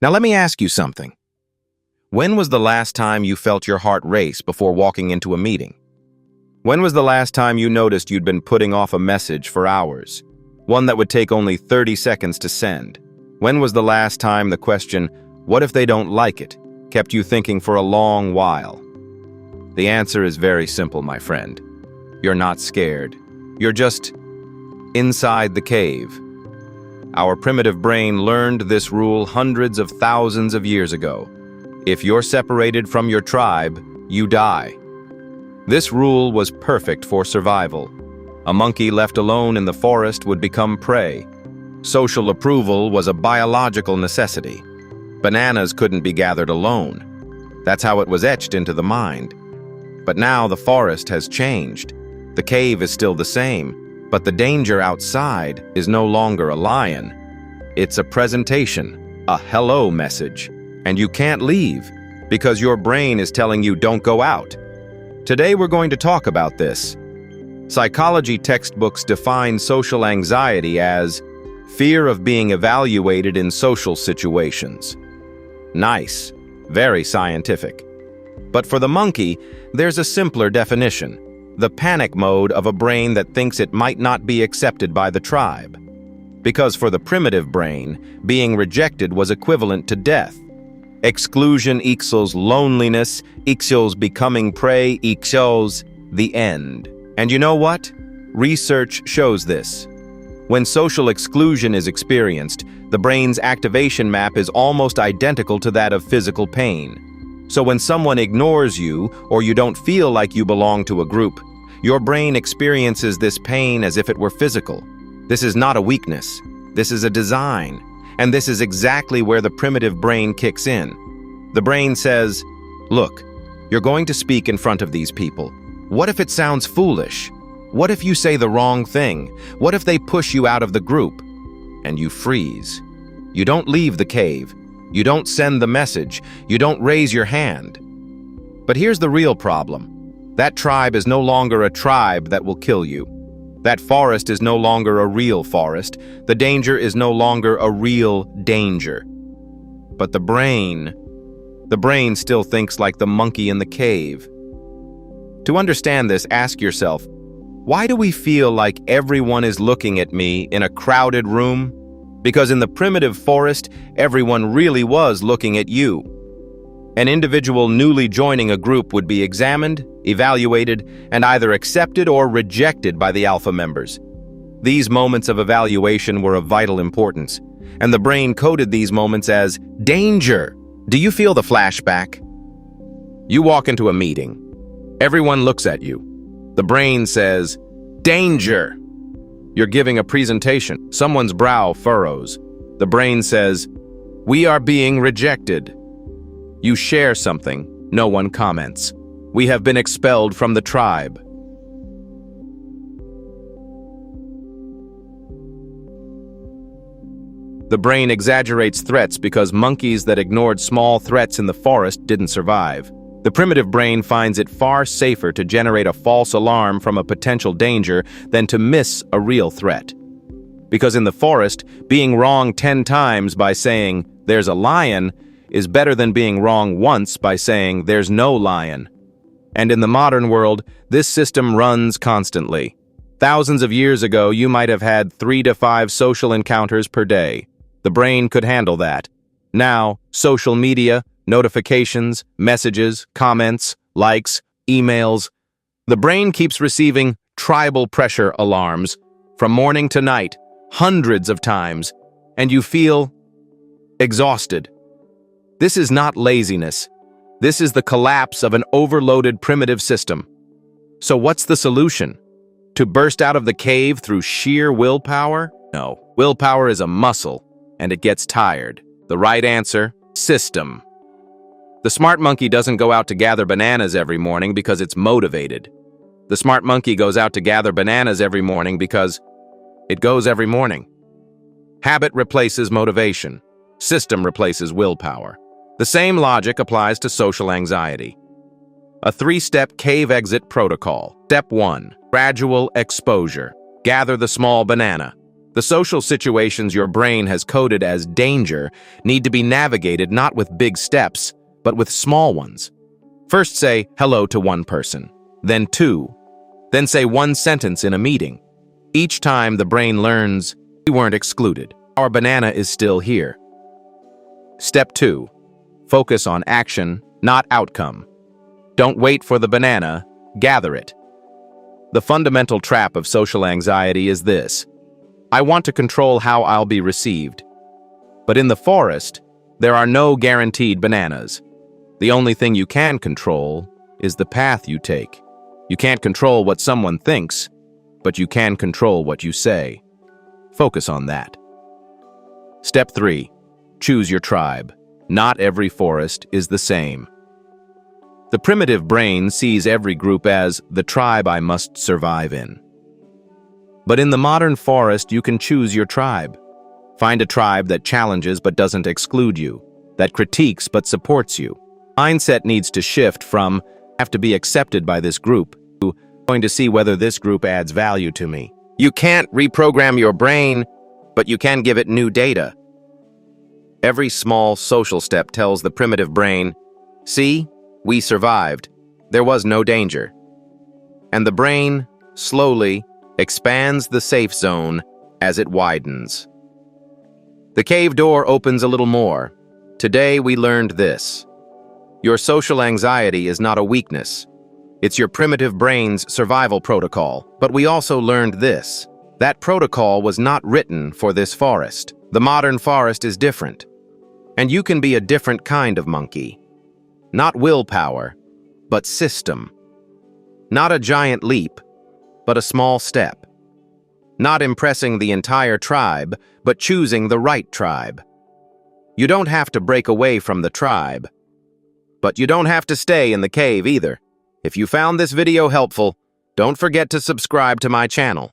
Now let me ask you something. When was the last time you felt your heart race before walking into a meeting? When was the last time you noticed you'd been putting off a message for hours? One that would take only 30 seconds to send? When was the last time the question, "What if they don't like it?" kept you thinking for a long while? The answer is very simple, my friend. You're not scared. You're just inside the cave. Our primitive brain learned this rule hundreds of thousands of years ago. If you're separated from your tribe, you die. This rule was perfect for survival. A monkey left alone in the forest would become prey. Social approval was a biological necessity. Bananas couldn't be gathered alone. That's how it was etched into the mind. But now the forest has changed. The cave is still the same, but the danger outside is no longer a lion. It's a presentation, a hello message, and you can't leave because your brain is telling you don't go out. Today we're going to talk about this. Psychology textbooks define social anxiety as fear of being evaluated in social situations. Nice, very scientific. But for the monkey, there's a simpler definition: the panic mode of a brain that thinks it might not be accepted by the tribe. Because for the primitive brain, being rejected was equivalent to death. Exclusion equals loneliness, equals becoming prey, equals the end. And you know what? Research shows this. When social exclusion is experienced, the brain's activation map is almost identical to that of physical pain. So when someone ignores you or you don't feel like you belong to a group, your brain experiences this pain as if it were physical. This is not a weakness. This is a design. And this is exactly where the primitive brain kicks in. The brain says, "Look, you're going to speak in front of these people. What if it sounds foolish? What if you say the wrong thing? What if they push you out of the group?" And you freeze. You don't leave the cave. You don't send the message. You don't raise your hand. But here's the real problem. That tribe is no longer a tribe that will kill you. That forest is no longer a real forest. The danger is no longer a real danger. But the brain still thinks like the monkey in the cave. To understand this, ask yourself, why do we feel like everyone is looking at me in a crowded room? Because in the primitive forest, everyone really was looking at you. An individual newly joining a group would be examined, evaluated, and either accepted or rejected by the alpha members. These moments of evaluation were of vital importance, and the brain coded these moments as danger. Do you feel the flashback? You walk into a meeting. Everyone looks at you. The brain says, danger. You're giving a presentation. Someone's brow furrows. The brain says, we are being rejected. You share something. No one comments. We have been expelled from the tribe. The brain exaggerates threats because monkeys that ignored small threats in the forest didn't survive. The primitive brain finds it far safer to generate a false alarm from a potential danger than to miss a real threat. Because in the forest, being wrong 10 times by saying, there's a lion, is better than being wrong once by saying, there's no lion. And in the modern world, this system runs constantly. Thousands of years ago, you might have had 3 to 5 social encounters per day. The brain could handle that. Now, social media, notifications, messages, comments, likes, emails. The brain keeps receiving tribal pressure alarms from morning to night, hundreds of times, and you feel exhausted. This is not laziness. This is the collapse of an overloaded primitive system. So what's the solution? To burst out of the cave through sheer willpower? No. Willpower is a muscle, and it gets tired. The right answer, system. The smart monkey doesn't go out to gather bananas every morning because it's motivated. The smart monkey goes out to gather bananas every morning because it goes every morning. Habit replaces motivation. System replaces willpower. The same logic applies to social anxiety. A 3-step cave exit protocol. Step 1. Gradual exposure. Gather the small banana. The social situations your brain has coded as danger need to be navigated not with big steps, but with small ones. First say hello to one person, then two, then say one sentence in a meeting. Each time the brain learns, we weren't excluded. Our banana is still here. Step 2. Focus on action, not outcome. Don't wait for the banana, gather it. The fundamental trap of social anxiety is this: I want to control how I'll be received. But in the forest, there are no guaranteed bananas. The only thing you can control is the path you take. You can't control what someone thinks, but you can control what you say. Focus on that. Step 3. Choose your tribe. Not every forest is the same. The primitive brain sees every group as the tribe I must survive in. But in the modern forest, you can choose your tribe. Find a tribe that challenges but doesn't exclude you, that critiques but supports you. Mindset needs to shift from have to be accepted by this group to going to see whether this group adds value to me. You can't reprogram your brain, but you can give it new data. Every small social step tells the primitive brain, see, we survived. There was no danger. And the brain, slowly, expands the safe zone as it widens. The cave door opens a little more. Today we learned this. Your social anxiety is not a weakness. It's your primitive brain's survival protocol. But we also learned this. That protocol was not written for this forest. The modern forest is different. And you can be a different kind of monkey. Not willpower, but system. Not a giant leap, but a small step. Not impressing the entire tribe, but choosing the right tribe. You don't have to break away from the tribe, but you don't have to stay in the cave either. If you found this video helpful, don't forget to subscribe to my channel.